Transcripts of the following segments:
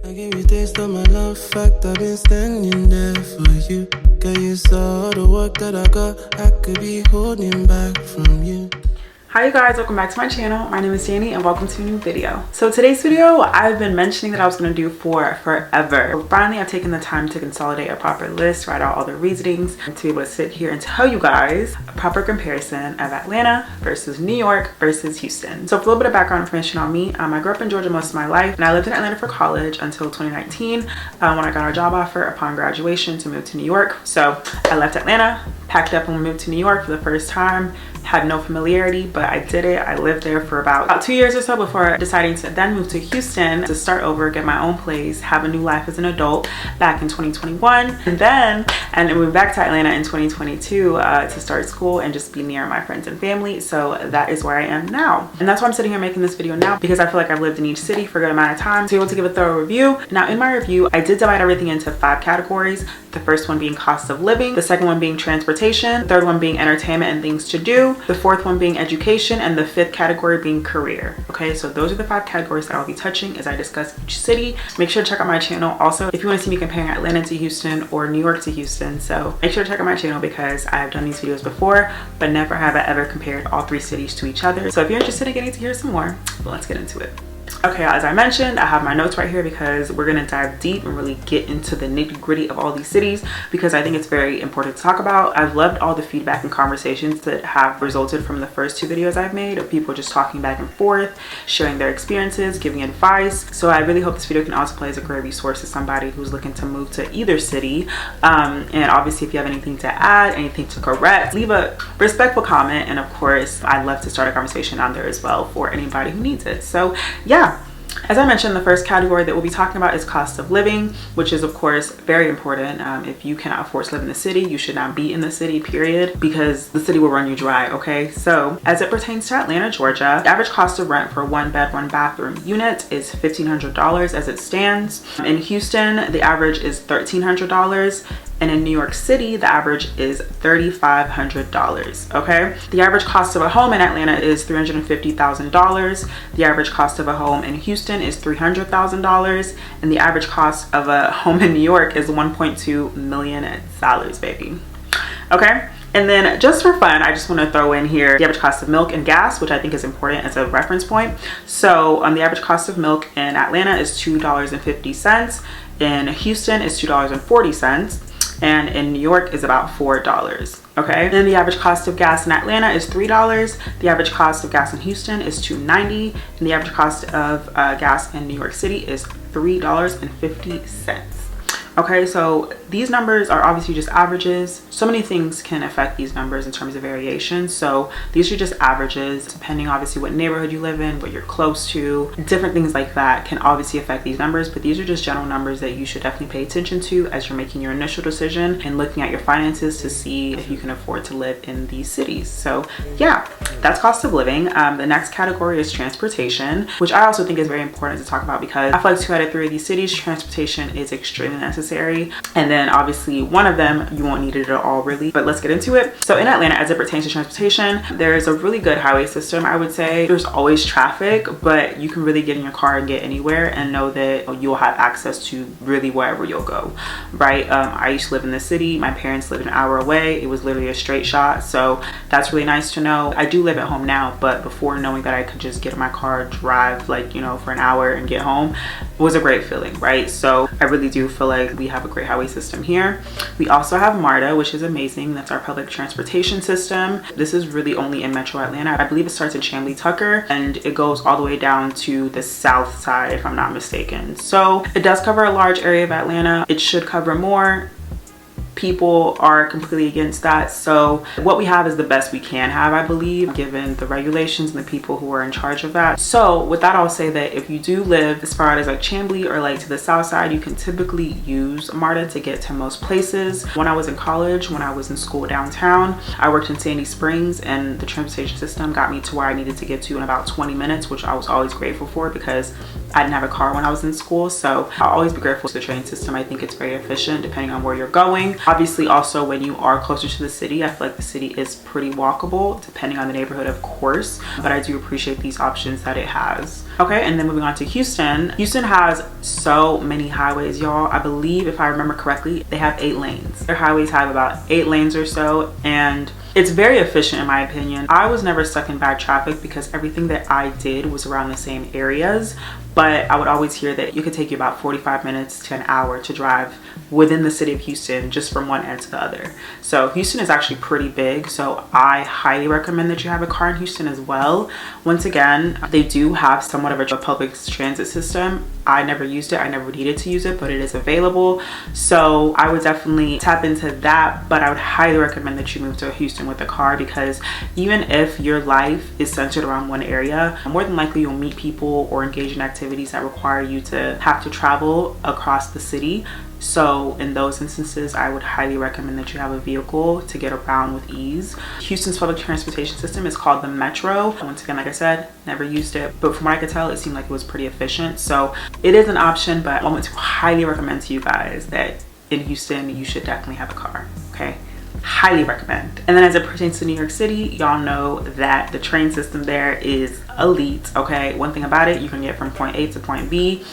I give you taste of my love, fact I've been standing there for you. Girl, you saw the work that I got, I could be holding back from you. Hi you guys, welcome back to my channel. My name is Dani and welcome to a new video. So today's video, I've been mentioning that I was going to do for forever. But finally, I've taken the time to consolidate a proper list, write out all the reasonings, and to be able to sit here and tell you guys a proper comparison of Atlanta versus New York versus Houston. So for a little bit of background information on me, I grew up in Georgia most of my life, and I lived in Atlanta for college until 2019 when I got a job offer upon graduation to move to New York. So I left Atlanta, packed up and moved to New York for the first time. Had no familiarity, but I did it. I lived there for about 2 years or so before deciding to then move to Houston to start over, get my own place, have a new life as an adult back in 2021. And then moved back to Atlanta in 2022 to start school and just be near my friends and family. So that is where I am now. And that's why I'm sitting here making this video now, because I feel like I've lived in each city for a good amount of time to be able to give a thorough review. Now in my review, I did divide everything into 5 categories. The first one being cost of living, the second one being transportation, the third one being entertainment and things to do, the fourth one being education, and the fifth category being career. Okay, so those are the 5 categories that I'll be touching as I discuss each city. Make sure to check out my channel also if you want to see me comparing Atlanta to Houston or New York to Houston. So make sure to check out my channel because I have done these videos before, but never have I ever compared all 3 cities to each other. So if you're interested in getting to hear some more, let's get into it. Okay, as I mentioned, I have my notes right here because we're gonna dive deep and really get into the nitty-gritty of all these cities because I think it's very important to talk about. I've loved all the feedback and conversations that have resulted from the first 2 videos I've made of people just talking back and forth, sharing their experiences, giving advice. So I really hope this video can also play as a great resource to somebody who's looking to move to either city. And obviously, if you have anything to add, anything to correct, leave a respectful comment. And of course, I'd love to start a conversation on there as well for anybody who needs it. So yeah. As I mentioned, the first category that we'll be talking about is cost of living, which is of course very important. If you cannot afford to live in the city, you should not be in the city, period, because the city will run you dry. Okay, so as it pertains to Atlanta, Georgia, the average cost of rent for a 1-bed, 1-bathroom unit is $1,500 as it stands. In Houston, the average is $1,300. And in New York City, the average is $3,500, okay? The average cost of a home in Atlanta is $350,000. The average cost of a home in Houston is $300,000. And the average cost of a home in New York is $1.2 million, baby, okay? And then just for fun, I just want to throw in here the average cost of milk and gas, which I think is important as a reference point. So the average cost of milk in Atlanta is $2.50. In Houston is $2.40. And in New York is about $4, okay? Then the average cost of gas in Atlanta is $3. The average cost of gas in Houston is $2.90. And the average cost of gas in New York City is $3.50. Okay, so these numbers are obviously just averages. So many things can affect these numbers in terms of variation. So these are just averages, depending obviously what neighborhood you live in, what you're close to, different things like that can obviously affect these numbers, but these are just general numbers that you should definitely pay attention to as you're making your initial decision and looking at your finances to see if you can afford to live in these cities. So yeah, that's cost of living. The next category is transportation, which I also think is very important to talk about because I feel like 2 out of 3 of these cities, transportation is extremely necessary. And then obviously one of them you won't need it at all really, but let's get into it. So in Atlanta, as it pertains to transportation, there's a really good highway system. I would say there's always traffic, but you can really get in your car and get anywhere and know that you'll have access to really wherever you'll go, right? I used to live in the city. My parents lived an hour away. It was literally a straight shot, so that's really nice to know. I do live at home now, but before, knowing that I could just get in my car, drive like, you know, for an hour and get home was a great feeling, right? So I really do feel like we have a great highway system here. We also have MARTA, which is amazing. That's our public transportation system. This is really only in Metro Atlanta. I believe it starts in Chamblee Tucker and it goes all the way down to the south side, if I'm not mistaken. So it does cover a large area of Atlanta. It should cover more. People are completely against that. So what we have is the best we can have, I believe, given the regulations and the people who are in charge of that. So with that, I'll say that if you do live as far as like Chamblee or like to the south side, you can typically use MARTA to get to most places. When I was in college, when I was in school downtown, I worked in Sandy Springs and the transportation system got me to where I needed to get to in about 20 minutes, which I was always grateful for because I didn't have a car when I was in school. So I'll always be grateful to the train system. I think it's very efficient depending on where you're going. Obviously, also when you are closer to the city, I feel like the city is pretty walkable, depending on the neighborhood, of course, but I do appreciate these options that it has. Okay, and then moving on to Houston. Houston has so many highways, y'all. I believe, if I remember correctly, they have 8 lanes. Their highways have about 8 lanes or so, and it's very efficient in my opinion. I was never stuck in bad traffic because everything that I did was around the same areas, but I would always hear that it could take you about 45 minutes to an hour to drive within the city of Houston, just from one end to the other. So Houston is actually pretty big, so I highly recommend that you have a car in Houston as well. Once again, they do have somewhat of a public transit system. I never used it, I never needed to use it, but it is available, so I would definitely tap into that. But I would highly recommend that you move to Houston with a car, because even if your life is centered around one area, more than likely you'll meet people or engage in activities that require you to have to travel across the city. So in those instances, I would highly recommend that you have a vehicle to get around with ease. Houston's public transportation system is called the Metro. Once again, like I said, never used it, but from what I could tell, it seemed like it was pretty efficient. So it is an option, but I want to highly recommend to you guys that in Houston, you should definitely have a car, okay? Highly recommend. And then as it pertains to New York City, y'all know that the train system there is elite, okay? One thing about it, you can get from point A to point B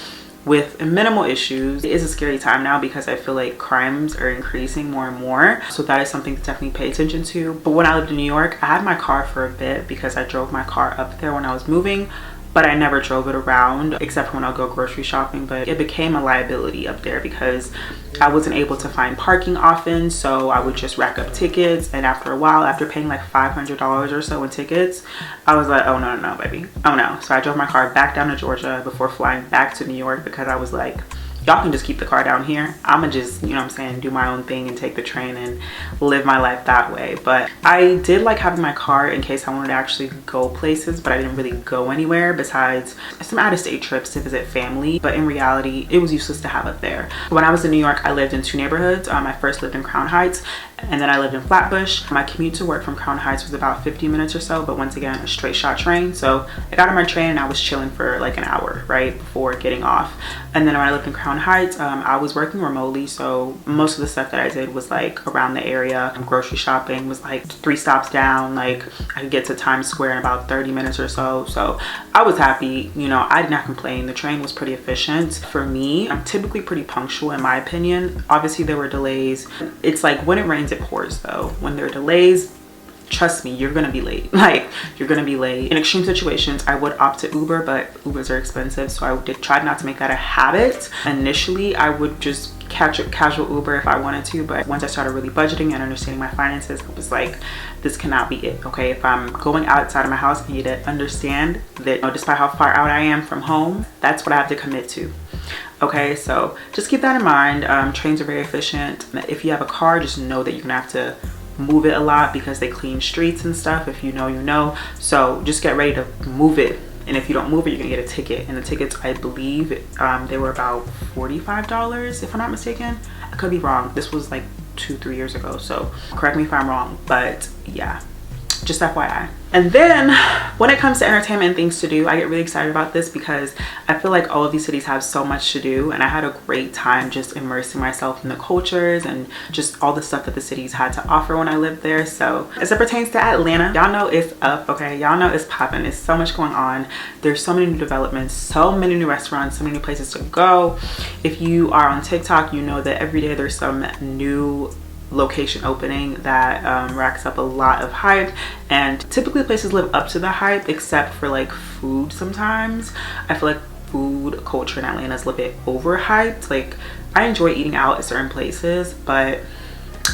with minimal issues. It is a scary time now because I feel like crimes are increasing more and more, so that is something to definitely pay attention to. But when I lived in New York, I had my car for a bit because I drove my car up there when I was moving, but I never drove it around except for when I'll go grocery shopping. But it became a liability up there because I wasn't able to find parking often, so I would just rack up tickets, and after a while, after paying like $500 or so in tickets, I was like, oh no, baby, oh no. So I drove my car back down to Georgia before flying back to New York, because I was like, y'all can just keep the car down here. I'ma just, you know what I'm saying, do my own thing and take the train and live my life that way. But I did like having my car in case I wanted to actually go places, but I didn't really go anywhere besides some out-of-state trips to visit family. But in reality, it was useless to have it there. When I was in New York, I lived in 2 neighborhoods. I first lived in Crown Heights, and then I lived in Flatbush. My commute to work from Crown Heights was about 15 minutes or so, but once again, a straight shot train. So I got on my train and I was chilling for like an hour, right, before getting off. And then when I lived in Crown Heights, I was working remotely, so most of the stuff that I did was like around the area. Grocery shopping was like 3 stops down. Like I could get to Times Square in about 30 minutes or so. So I was happy, you know, I did not complain. The train was pretty efficient. For me, I'm typically pretty punctual in my opinion. Obviously there were delays. It's like when it rains, it pours though. When there are delays, trust me, you're gonna be late. Like, you're gonna be late. In extreme situations, I would opt to Uber, but Ubers are expensive, so I did try not to make that a habit. Initially, I would just catch a casual Uber if I wanted to, but once I started really budgeting and understanding my finances, I was like, this cannot be it, okay? If I'm going outside of my house, I need to understand that, you know, despite how far out I am from home, that's what I have to commit to. Okay, so just keep that in mind. Trains are very efficient. If you have a car, just know that you're gonna have to move it a lot because they clean streets and stuff. If you know, you know. So just get ready to move it. And if you don't move it, you're gonna get a ticket. And the tickets, I believe, they were about $45, if I'm not mistaken. I could be wrong. This was like 2-3 years ago, so correct me if I'm wrong. But yeah, just FYI. And then when it comes to entertainment and things to do, I get really excited about this because I feel like all of these cities have so much to do, and I had a great time just immersing myself in the cultures and just all the stuff that the cities had to offer when I lived there. So as it pertains to Atlanta, y'all know it's up, okay? Y'all know it's popping. There's so much going on. There's so many new developments, so many new restaurants, so many new places to go. If you are on TikTok, you know that every day there's some new location opening that racks up a lot of hype, and typically places live up to the hype except for like food. Sometimes I feel like food culture in Atlanta is a little bit overhyped. Like, I enjoy eating out at certain places, but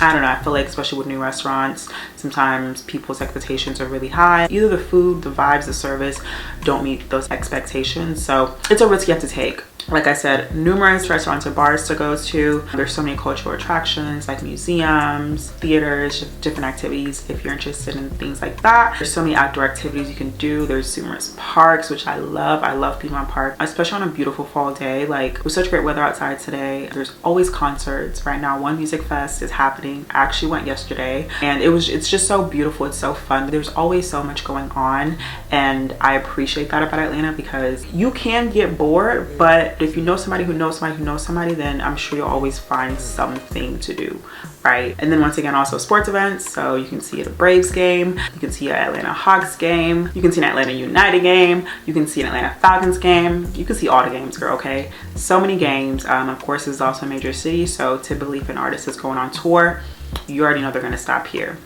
I don't know, I feel like especially with new restaurants, sometimes people's expectations are really high. Either the food, the vibes, the service don't meet those expectations, so it's a risk you have to take. Like I said, numerous restaurants and bars to go to. There's so many cultural attractions like museums, theaters, different activities if you're interested in things like that. There's so many outdoor activities you can do. There's numerous parks, which I love. I love Piedmont Park, especially on a beautiful fall day. Like, it was such great weather outside today. There's always concerts. Right now, One Music Fest is happening. I actually went yesterday, and it's just so beautiful. It's so fun. There's always so much going on, and I appreciate that about Atlanta because you can get bored, but But if you know somebody who knows somebody who knows somebody, then I'm sure you'll always find something to do, right? And then once again, also sports events. So you can see a Braves game, you can see an Atlanta Hawks game, you can see an Atlanta United game, you can see an Atlanta Falcons game, you can see all the games, girl, okay? So many games. Of course, it's also a major city, so typically if an artist is going on tour, you already know they're gonna stop here.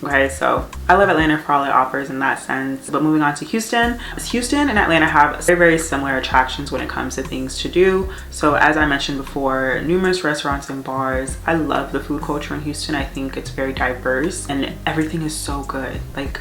Okay, so I love Atlanta for all it offers in that sense. But moving on to Houston. Houston and Atlanta have very, very similar attractions when it comes to things to do. So as I mentioned before, numerous restaurants and bars. I love the food culture in Houston. I think it's very diverse and everything is so good. Like,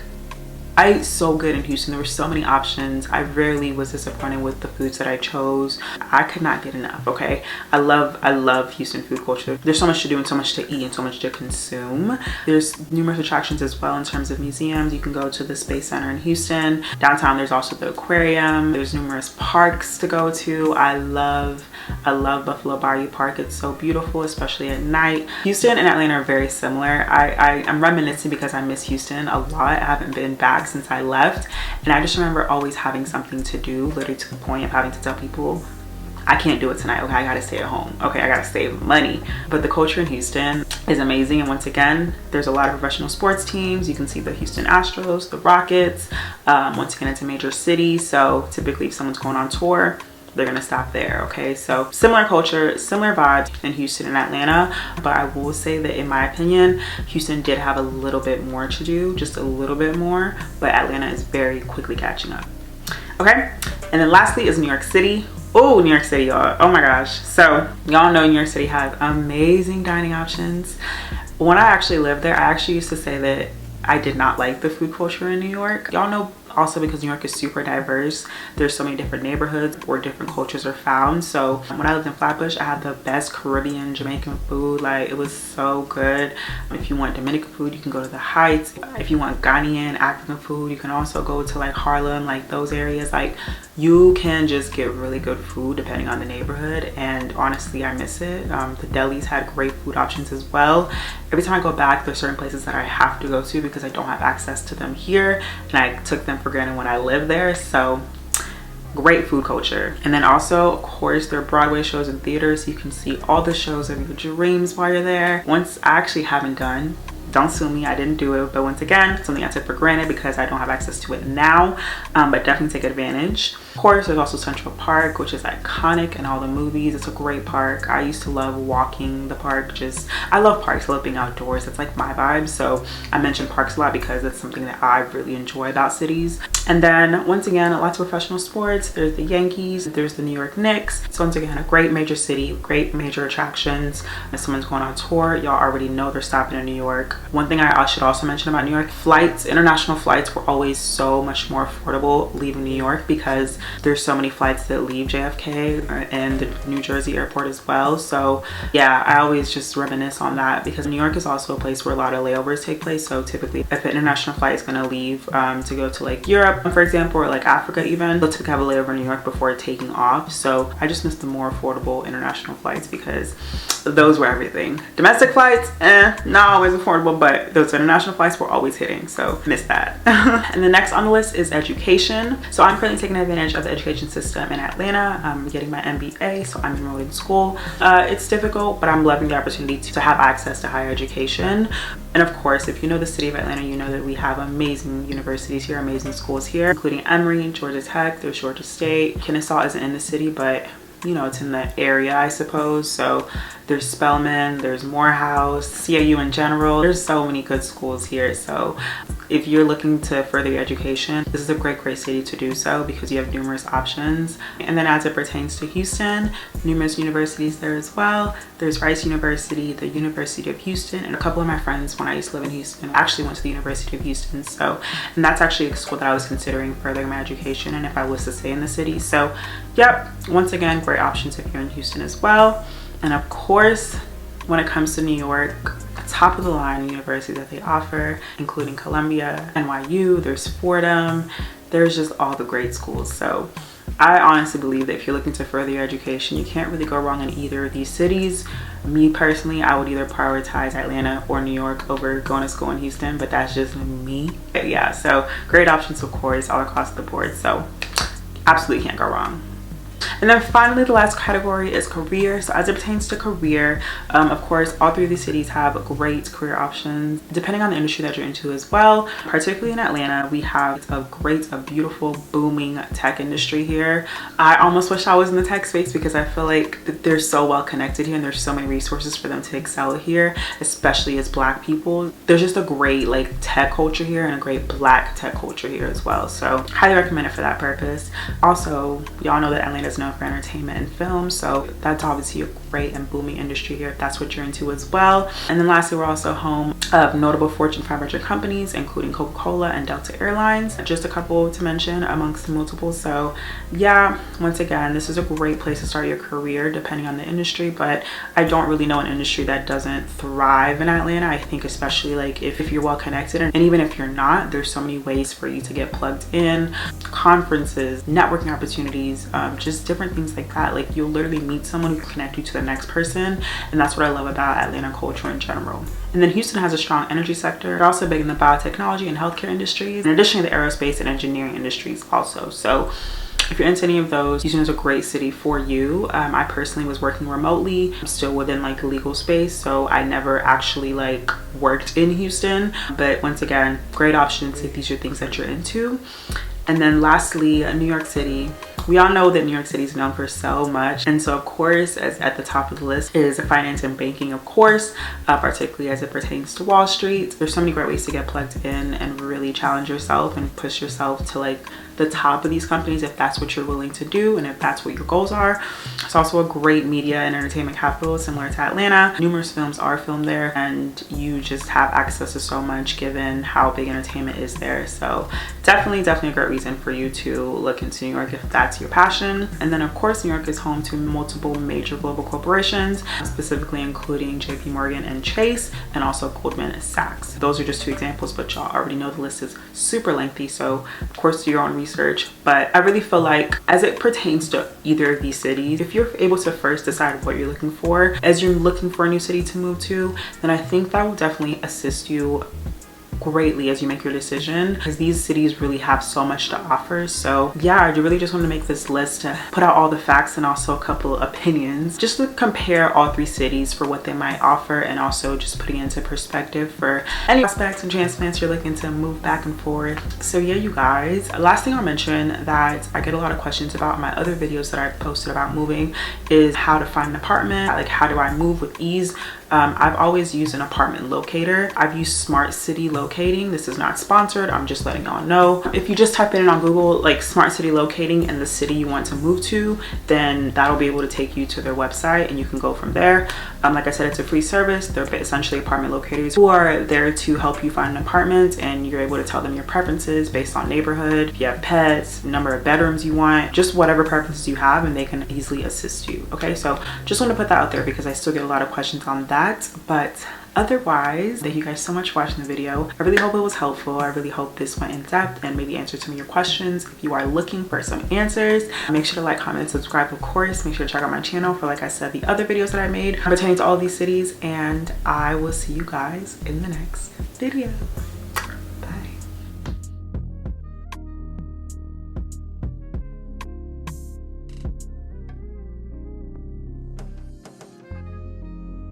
I ate so good in Houston. There were so many options. I rarely was disappointed with the foods that I chose. I could not get enough, okay? I love Houston food culture. There's so much to do and so much to eat and so much to consume. There's numerous attractions as well in terms of museums. You can go to the Space Center in Houston. Downtown, there's also the aquarium. There's numerous parks to go to. I love Buffalo Bayou Park. It's so beautiful, especially at night. Houston and Atlanta are very similar. I'm reminiscing because I miss Houston a lot. I haven't been back since I left, and I just remember always having something to do, literally to the point of having to tell people, I can't do it tonight, okay? I gotta stay at home, okay? I gotta save money. But the culture in Houston is amazing, and once again, there's a lot of professional sports teams. You can see the Houston Astros, the Rockets. Once again, it's a major city, so typically if someone's going on tour, they're gonna stop there, okay? So similar culture, similar vibes in Houston and Atlanta, but I will say that in my opinion, Houston did have a little bit more to do, just a little bit more, but Atlanta is very quickly catching up, okay? And then lastly is New York City. Oh, New York City, y'all. Oh my gosh. So y'all know New York City has amazing dining options. When I actually lived there, I actually used to say that I did not like the food culture in New York. Y'all know also because New York is super diverse. There's so many different neighborhoods where different cultures are found. So when I lived in Flatbush, I had the best Caribbean, Jamaican food. Like, it was so good. If you want Dominican food, you can go to the Heights. If you want Ghanaian, African food, you can also go to like Harlem, like those areas. Like, you can just get really good food depending on the neighborhood, and honestly I miss it. The delis had great food options as well. Every time I go back, there's certain places that I have to go to because I don't have access to them here, and I took them for granted when I lived there. So great food culture. And then also, of course, there are Broadway shows and theaters. You can see all the shows of your dreams while you're there. Once I actually haven't done, don't sue me, I didn't do it, but once again, something I took for granted because I don't have access to it now, but definitely take advantage. Of course, there's also Central Park, which is iconic in all the movies. It's a great park. I used to love walking the park. I love parks. I love being outdoors. That's like my vibe. So I mention parks a lot because it's something that I really enjoy about cities. And then once again, lots of professional sports. There's the Yankees, there's the New York Knicks. So once again, a great major city, great major attractions. If someone's going on tour, y'all already know they're stopping in New York. One thing I should also mention about New York, flights, international flights were always so much more affordable leaving New York because there's so many flights that leave JFK and the New Jersey airport as well. So yeah, I always just reminisce on that because New York is also a place where a lot of layovers take place. So typically if an international flight is going to leave to go to like Europe, for example, or like Africa even, they'll typically have a layover in New York before taking off. So I just miss the more affordable international flights because those were everything. Domestic flights, not always affordable, but those international flights were always hitting, so miss that. And the next on the list is education. So I'm currently taking advantage of the education system in Atlanta. I'm getting my MBA, so I'm enrolled in school. It's difficult, but I'm loving the opportunity to have access to higher education. And of course, if you know the city of Atlanta, you know that we have amazing universities here, amazing schools here, including Emory, Georgia Tech, there's Georgia State. Kennesaw isn't in the city, but you know, it's in the area, I suppose. So there's Spelman, there's Morehouse, CAU in general. There's so many good schools here. So if you're looking to further your education, this is a great city to do so because you have numerous options. And then as it pertains to Houston, numerous universities there as well. There's Rice University, the University of Houston, and a couple of my friends when I used to live in Houston actually went to the University of Houston. So, and that's actually a school that I was considering furthering my education and if I was to stay in the city. So yep, once again, great options if you're in Houston as well. And of course, when it comes to New York, top of the line universities that they offer, including Columbia, NYU, there's Fordham, there's just all the great schools. So I honestly believe that if you're looking to further your education, you can't really go wrong in either of these cities. Me personally, I would either prioritize Atlanta or New York over going to school in Houston, but that's just me. But yeah, so great options of course all across the board. So absolutely can't go wrong. And then finally, the last category is career. So as it pertains to career, of course, all three of these cities have great career options depending on the industry that you're into as well. Particularly in Atlanta, we have a beautiful, booming tech industry here. I almost wish I was in the tech space because I feel like they're so well connected here and there's so many resources for them to excel here, especially as Black people. There's just a great like tech culture here and a great Black tech culture here as well. So highly recommend it for that purpose. Also, y'all know that Atlanta is known for entertainment and film, so that's obviously a great and booming industry here if that's what you're into as well. And then lastly, we're also home of notable Fortune 500 companies, including Coca-Cola and Delta Airlines, just a couple to mention amongst multiple. So yeah, once again, this is a great place to start your career depending on the industry, but I don't really know an industry that doesn't thrive in Atlanta. I think especially like if you're well connected, and even if you're not, there's so many ways for you to get plugged in, conferences, networking opportunities, just different things like that. Like you'll literally meet someone who can connect you to the next person, and that's what I love about Atlanta culture in general. And then Houston has a strong energy sector. They're also big in the biotechnology and healthcare industries, in addition to the aerospace and engineering industries also. So if you're into any of those, Houston is a great city for you. I personally was working remotely. I'm still within like the legal space, so I never actually like worked in Houston. But once again, great options if these are things that you're into. And then lastly, New York City. We all know that New York City is known for so much, and so of course, as at the top of the list is finance and banking, of course, particularly as it pertains to Wall Street. There's so many great ways to get plugged in and really challenge yourself and push yourself to like the top of these companies if that's what you're willing to do and if that's what your goals are. It's also a great media and entertainment capital similar to Atlanta. Numerous films are filmed there, and you just have access to so much given how big entertainment is there. So definitely a great reason for you to look into New York if that's your passion. And then of course, New York is home to multiple major global corporations, specifically including JP Morgan and Chase, and also Goldman Sachs. Those are just two examples, but y'all already know the list is super lengthy, so of course do your own research. But I really feel like as it pertains to either of these cities, if you're able to first decide what you're looking for as you're looking for a new city to move to, then I think that will definitely assist you greatly as you make your decision, because these cities really have so much to offer. So yeah, I really just want to make this list to put out all the facts and also a couple of opinions just to compare all three cities for what they might offer, and also just putting it into perspective for any prospects and transplants you're looking to move back and forth. So yeah, you guys, last thing I'll mention that I get a lot of questions about in my other videos that I've posted about moving is how to find an apartment. Like, how do I move with ease? I've always used an apartment locator. I've used Smart City Locating. This is not sponsored, I'm just letting y'all know. If you just type in on Google like Smart City Locating and the city you want to move to, then that'll be able to take you to their website and you can go from there. Like I said, it's a free service. They're essentially apartment locators who are there to help you find an apartment, and you're able to tell them your preferences based on neighborhood, if you have pets, number of bedrooms you want, just whatever preferences you have, and they can easily assist you. Okay, so just want to put that out there because I still get a lot of questions on that. But otherwise, thank you guys so much for watching the video. I really hope it was helpful. I really hope this went in depth and maybe answered some of your questions. If you are looking for some answers, make sure to like, comment, and subscribe, of course. Make sure to check out my channel for, like I said, the other videos that I made pertaining to all these cities, and I will see you guys in the next video.